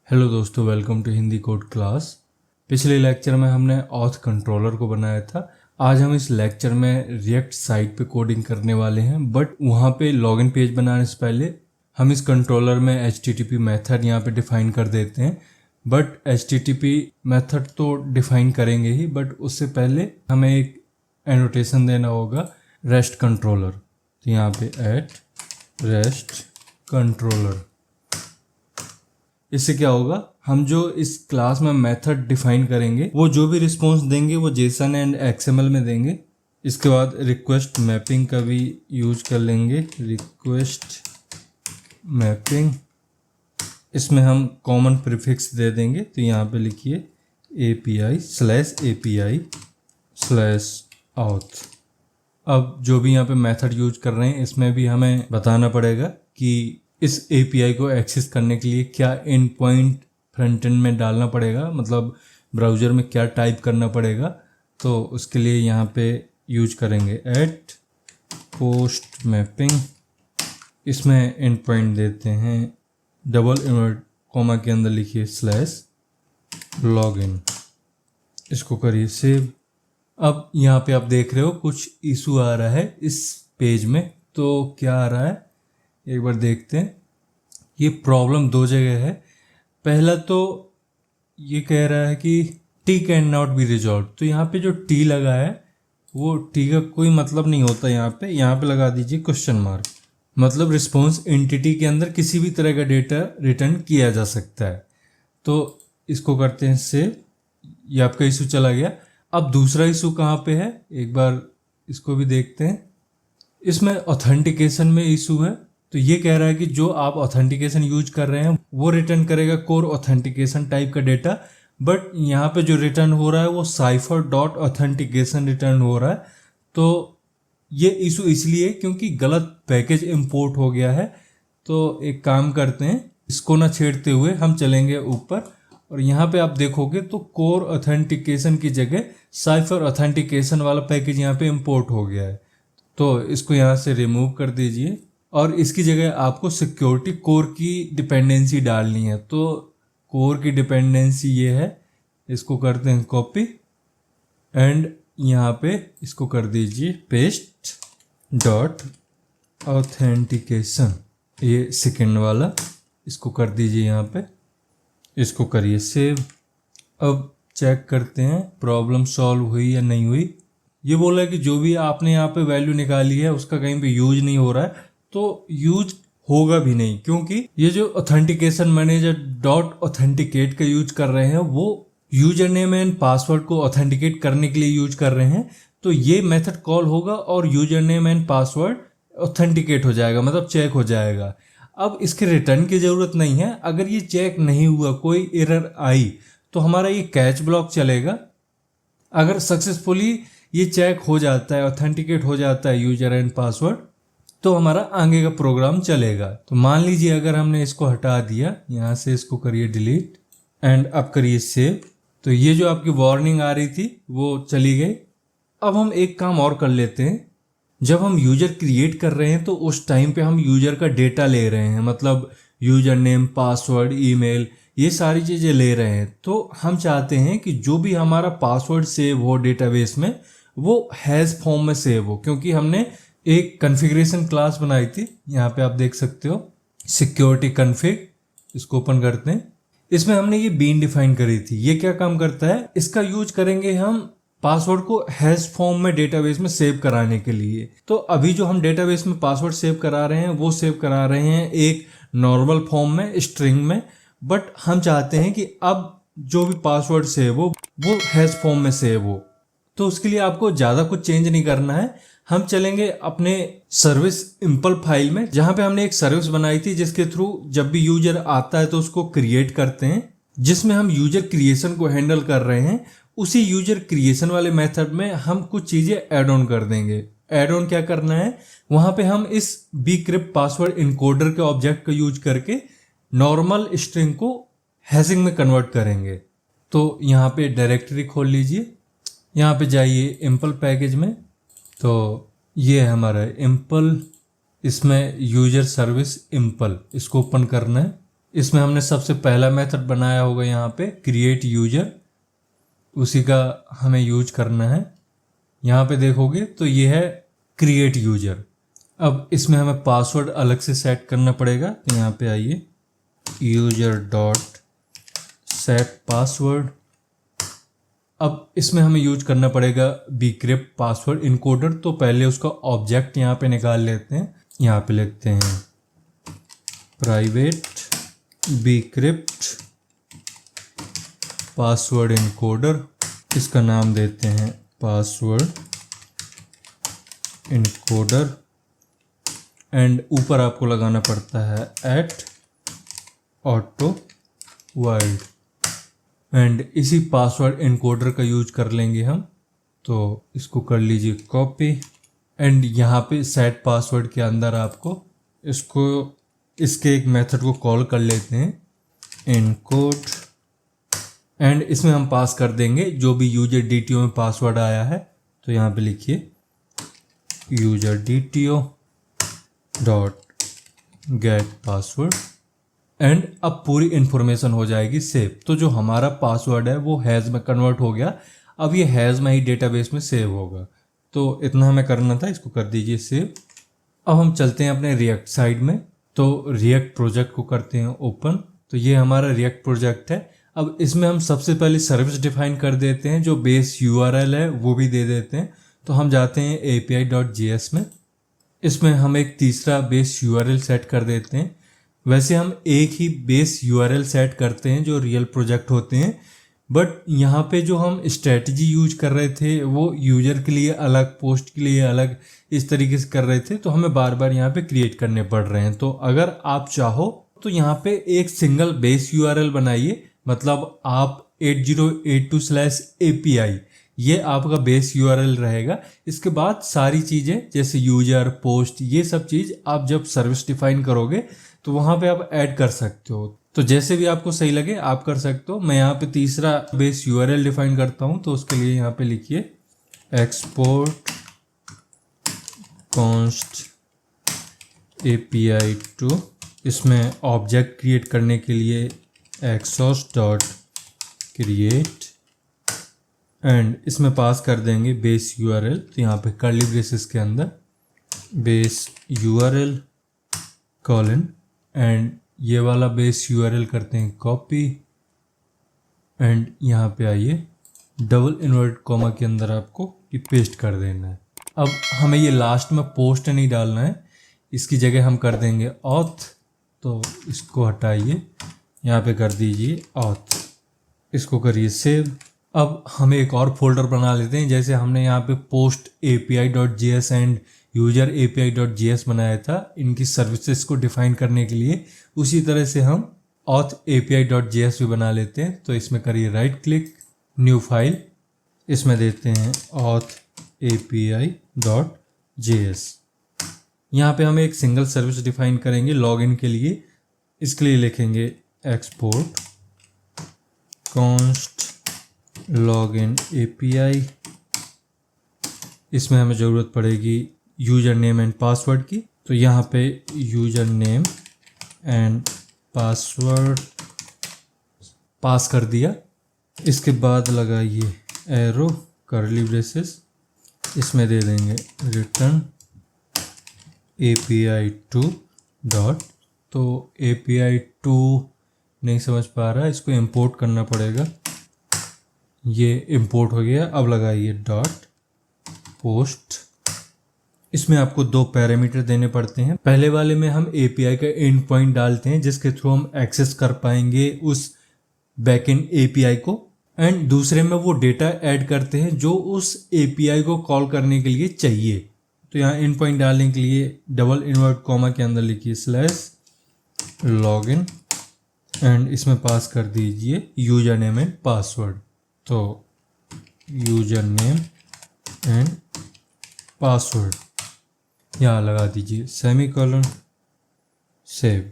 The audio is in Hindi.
हेलो दोस्तों, welcome to Hindi code class. पिछले लेक्चर में हमने ऑथ कंट्रोलर को बनाया था। आज हम इस लेक्चर में रिएक्ट साइट पे कोडिंग करने वाले हैं, बट वहाँ पे लॉगिन पेज बनाने से पहले हम इस कंट्रोलर में HTTP मेथड यहाँ पे डिफाइन कर देते हैं। बट HTTP मेथड तो डिफाइन करेंगे ही, बट उससे पहले हमें एक एनोटेशन देना होगा रेस्ट कंट्रोलर। तो यहाँ पे एट रेस्ट कंट्रोलर, इससे क्या होगा, हम जो इस क्लास में मेथड डिफाइन करेंगे वो जो भी रिस्पॉन्स देंगे वो जेसन एंड XML में देंगे। इसके बाद रिक्वेस्ट मैपिंग का भी यूज कर लेंगे, रिक्वेस्ट मैपिंग। इसमें हम कॉमन प्रीफिक्स दे देंगे, तो यहाँ पे लिखिए API/API/auth। अब जो भी यहाँ पे मेथड यूज कर रहे हैं इसमें भी हमें बताना पड़ेगा कि इस API को एक्सेस करने के लिए क्या एंड पॉइंट फ्रंट एंड में डालना पड़ेगा, मतलब ब्राउज़र में क्या टाइप करना पड़ेगा। तो उसके लिए यहाँ पे यूज करेंगे एट पोस्ट मैपिंग। इसमें एंड पॉइंट देते हैं डबल इन्वर्ट कॉमा के अंदर लिखिए /login। इसको करिए सेव। अब यहाँ पे आप देख रहे हो कुछ इशू आ रहा है इस पेज में। तो क्या आ रहा है एक बार देखते हैं। ये प्रॉब्लम दो जगह है। पहला तो ये कह रहा है कि T can not be resolve. तो यहाँ पे जो टी लगा है वो टी का कोई मतलब नहीं होता। यहाँ पे लगा दीजिए क्वेश्चन मार्क, मतलब रिस्पॉन्स एंटिटी के अंदर किसी भी तरह का डेटा रिटर्न किया जा सकता है। तो इसको करते हैं सेव। ये आपका इशू चला गया। अब दूसरा इशू कहाँ पे है एक बार इसको भी देखते हैं। इसमें ऑथेंटिकेशन में इशू है। तो ये कह रहा है कि जो आप ऑथेंटिकेशन यूज कर रहे हैं वो रिटर्न करेगा कोर ऑथेंटिकेशन टाइप का डेटा, बट यहाँ पे जो रिटर्न हो रहा है वो cipher.authentication रिटर्न हो रहा है। तो ये इशू इसलिए क्योंकि गलत पैकेज इंपोर्ट हो गया है। तो एक काम करते हैं, इसको ना छेड़ते हुए हम चलेंगे ऊपर और यहाँ पे आप देखोगे तो कोर ऑथेंटिकेशन की जगह साइफर ऑथेंटिकेशन वाला पैकेज यहाँ पे इंपोर्ट हो गया है। तो इसको यहाँ से रिमूव कर दीजिए और इसकी जगह आपको सिक्योरिटी कोर की डिपेंडेंसी डालनी है। तो कोर की डिपेंडेंसी ये है, इसको करते हैं कॉपी एंड यहाँ पे इसको कर दीजिए paste.authentication। ये सेकेंड वाला इसको कर दीजिए यहाँ पे, इसको करिए सेव। अब चेक करते हैं प्रॉब्लम सॉल्व हुई या नहीं हुई। ये बोला है कि जो भी आपने यहाँ पे वैल्यू निकाली है उसका कहीं पे यूज नहीं हो रहा है। तो यूज होगा भी नहीं क्योंकि ये जो ऑथेंटिकेशन मैनेजर .authenticate का यूज कर रहे हैं वो यूजर नेम एंड पासवर्ड को ऑथेंटिकेट करने के लिए यूज कर रहे हैं। तो ये मेथड कॉल होगा और user name and password authenticate हो जाएगा, मतलब चेक हो जाएगा। अब इसके रिटर्न की जरूरत नहीं है। अगर ये चेक नहीं हुआ, कोई एरर आई, तो हमारा ये कैच ब्लॉक चलेगा। अगर सक्सेसफुली ये चेक हो जाता है, ऑथेंटिकेट हो जाता है यूजर एंड पासवर्ड, तो हमारा आगे का प्रोग्राम चलेगा। तो मान लीजिए अगर हमने इसको हटा दिया, यहाँ से इसको करिए डिलीट एंड अब करिए सेव। तो ये जो आपकी वार्निंग आ रही थी वो चली गई। अब हम एक काम और कर लेते हैं। जब हम यूजर क्रिएट कर रहे हैं तो उस टाइम पे हम यूजर का डेटा ले रहे हैं, मतलब यूजर नेम, पासवर्ड, ईमेल, ये सारी चीज़ें ले रहे हैं। तो हम चाहते हैं कि जो भी हमारा पासवर्ड सेव हो डेटाबेस में वो हैज़ फॉर्म में सेव हो, क्योंकि हमने एक कॉन्फ़िगरेशन क्लास बनाई थी। यहाँ पे आप देख सकते हो सिक्योरिटी कॉन्फ़िग। इसको ओपन करते हैं। इसमें हमने ये बीन डिफाइन करी थी। ये क्या काम करता है, इसका यूज करेंगे हम पासवर्ड को हैश फॉर्म में डेटाबेस में सेव कराने के लिए। तो अभी जो हम डेटाबेस में पासवर्ड सेव करा रहे हैं वो सेव करा रहे हैं एक नॉर्मल फॉर्म में, स्ट्रिंग में, बट हम चाहते हैं कि अब जो भी पासवर्ड सेव हो वो हैश फॉर्म में सेव हो। तो उसके लिए आपको ज़्यादा कुछ चेंज नहीं करना है। हम चलेंगे अपने सर्विस इम्पल फाइल में, जहाँ पे हमने एक सर्विस बनाई थी जिसके थ्रू जब भी यूजर आता है तो उसको क्रिएट करते हैं, जिसमें हम यूजर क्रिएशन को हैंडल कर रहे हैं। उसी यूजर क्रिएशन वाले मेथड में हम कुछ चीज़ें ऐड ऑन कर देंगे। ऐड ऑन क्या करना है, वहाँ पे हम इस bcrypt पासवर्ड इनकोडर के ऑब्जेक्ट का यूज करके नॉर्मल स्ट्रिंग को हैशिंग में कन्वर्ट करेंगे। तो यहाँ पे डायरेक्टरी खोल लीजिए, यहाँ पे जाइए इम्पल पैकेज में। तो ये है हमारा इम्पल, इसमें यूजर सर्विस इम्पल, इसको ओपन करना है। इसमें हमने सबसे पहला मेथड बनाया होगा यहाँ पे क्रिएट यूजर, उसी का हमें यूज करना है। यहाँ पे देखोगे तो ये है क्रिएट यूजर। अब इसमें हमें पासवर्ड अलग से सेट करना पड़ेगा, तो यहाँ पे आइए यूजर डॉट सेट पासवर्ड। अब इसमें हमें यूज करना पड़ेगा bcrypt पासवर्ड इनकोडर। तो पहले उसका ऑब्जेक्ट यहाँ पे निकाल लेते हैं। यहाँ पे लिखते हैं प्राइवेट bcrypt पासवर्ड इनकोडर, इसका नाम देते हैं पासवर्ड इनकोडर, एंड ऊपर आपको लगाना पड़ता है @auto वर्ल्ड, एंड इसी पासवर्ड इनकोडर का यूज कर लेंगे हम। तो इसको कर लीजिए कॉपी, एंड यहाँ पे सेट पासवर्ड के अंदर आपको इसके एक मेथड को कॉल कर लेते हैं इनकोड, एंड इसमें हम पास कर देंगे जो भी यूजर DTO में पासवर्ड आया है। तो यहाँ पे लिखिए user DTO dot gate password, and अब पूरी इंफॉर्मेशन हो जाएगी सेव। तो जो हमारा पासवर्ड है वो हैज़ में कन्वर्ट हो गया, अब ये हैज़ में ही डेटाबेस में सेव होगा। तो इतना हमें करना था, इसको कर दीजिए सेव। अब हम चलते हैं अपने रिएक्ट साइड में। तो रिएक्ट प्रोजेक्ट को करते हैं ओपन। तो ये हमारा रिएक्ट प्रोजेक्ट है। अब इसमें हम सबसे पहले सर्विस डिफाइन कर देते हैं, जो बेस URL है वो भी दे देते हैं। तो हम जाते हैं API.js में, इसमें हम एक तीसरा बेस URL सेट कर देते हैं। वैसे हम एक ही बेस URL सेट करते हैं जो रियल प्रोजेक्ट होते हैं, बट यहाँ पे जो हम स्ट्रेटजी यूज कर रहे थे वो यूजर के लिए अलग, पोस्ट के लिए अलग, इस तरीके से कर रहे थे। तो हमें बार बार यहाँ पे क्रिएट करने पड़ रहे हैं। तो अगर आप चाहो तो यहाँ पे एक सिंगल बेस URL बनाइए, मतलब आप 8082/API ये आपका बेस URL रहेगा। इसके बाद सारी चीज़ें जैसे यूजर, पोस्ट, ये सब चीज़ आप जब सर्विस डिफाइन करोगे तो वहाँ पे आप ऐड कर सकते हो। तो जैसे भी आपको सही लगे आप कर सकते हो। मैं यहाँ पे तीसरा बेस URL डिफाइन करता हूँ। तो उसके लिए यहाँ पे लिखिए एक्सपोर्ट कॉन्स्ट API टू, इसमें ऑब्जेक्ट क्रिएट करने के लिए exhaust.create, एंड इसमें पास कर देंगे बेस URL। तो यहाँ पे कर्ली ब्रेसेस के अंदर बेस URL कॉलन, एंड ये वाला बेस URL करते हैं कॉपी, एंड यहाँ पे आइए डबल इन्वर्ट कॉमा के अंदर आपको ये पेस्ट कर देना है। अब हमें ये लास्ट में पोस्ट नहीं डालना है, इसकी जगह हम कर देंगे ऑथ। तो इसको हटाइए, यहाँ पे कर दीजिए ऑथ, इसको करिए सेव। अब हमें एक और फोल्डर बना लेते हैं। जैसे हमने यहाँ पे post API.js and user API.js बनाया था इनकी सर्विसेज को डिफाइन करने के लिए, उसी तरह से हम auth API.js भी बना लेते हैं। तो इसमें करिए राइट क्लिक, न्यू फाइल, इसमें देते हैं auth API.js। यहाँ पे हम एक सिंगल सर्विस डिफाइन करेंगे लॉगिन के लिए। इसके लिए लिखेंगे एक्सपोर्ट कॉन्स्ट लॉगिन API। इसमें हमें ज़रूरत पड़ेगी यूजर नेम एंड पासवर्ड की। तो यहाँ पे यूजर नेम एंड पासवर्ड पास कर दिया। इसके बाद लगाइए एरो कर्ली ब्रेसेस, इसमें दे देंगे रिटर्न API2 डॉट। तो API2 नहीं समझ पा रहा, इसको इंपोर्ट करना पड़ेगा। ये इंपोर्ट हो गया। अब लगाइए डॉट पोस्ट। इसमें आपको 2 पैरामीटर देने पड़ते हैं। पहले वाले में हम API का एंड पॉइंट डालते हैं जिसके थ्रू हम एक्सेस कर पाएंगे उस बैकएंड API को, एंड दूसरे में वो डेटा ऐड करते हैं जो उस API को कॉल करने के लिए चाहिए। तो यहाँ एंड पॉइंट डालने के लिए डबल इन्वर्ट कॉमा के अंदर लिखिए /login, एंड इसमें पास कर दीजिए यूजर नेम एंड पासवर्ड। तो यूजर नेम एंड पासवर्ड यहाँ लगा दीजिए सेमीकोलन, सेव।